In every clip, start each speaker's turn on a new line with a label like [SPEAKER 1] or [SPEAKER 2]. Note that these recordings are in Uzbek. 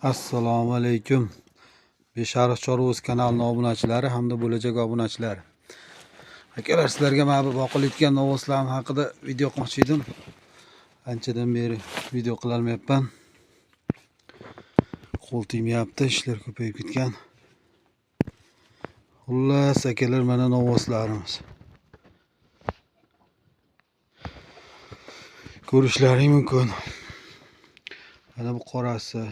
[SPEAKER 1] Assalomu alaykum. Beshariq Chorvoz kanalining obunachilari hamda bo'lajak obunachilari. Akalar, sizlarga mana bu boqib etgan novvoslarım haqida video qilmoqchi edim. Anchadan beri video qila olmayapman. Qo'l tegmayapti, ishlar ko'payib ketgan. Xullas, akalar, mana novvoslarimiz. Ko'rishlaring mumkin. Mana bu qorasi.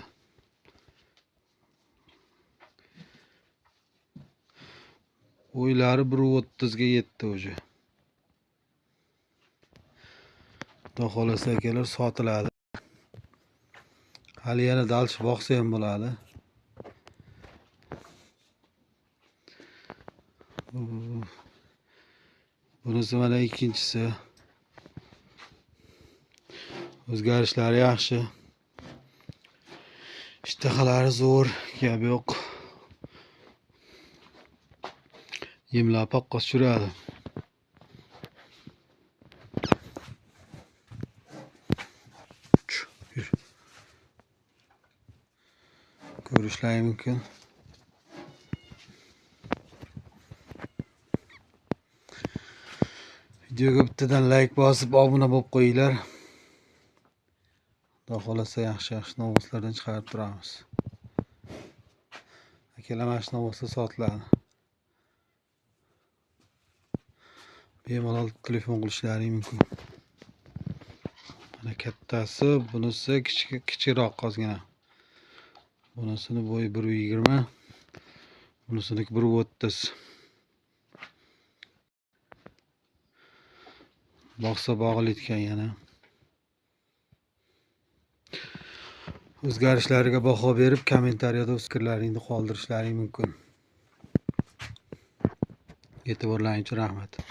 [SPEAKER 1] O'ylari 1.30 ga yetdi o'zi. Xudo xolasa akalar sotiladi. Hali yana dalch boqsa ham bo'ladi. Bunisi mana ikkinchisi. O'zgarishlari yaxshi. Ishtahalari zo'r, gap yo'q. Yemlab paqqos suradi. Ko'rishlaring mumkin. Videoga bittadan like bosib, obuna bo'lib qo'yinglar. Xudo xolasa yaxshi novvoslardan chiqarib turamiz. Akalar, mana shu novvoslar sotiladi. Bemalol telefon qilishlaring mumkin. Mana kattasi, bunisi kichikroq ozgina. Bunisini bo'yi 1.20, bunisiniki 1.30. Boqsa bog'ilitgan yana. O'zgarishlariga baho berib, kommentariyada o'z fikrlaringni qoldirishlaring mumkin. E'tiborlaring uchun rahmat.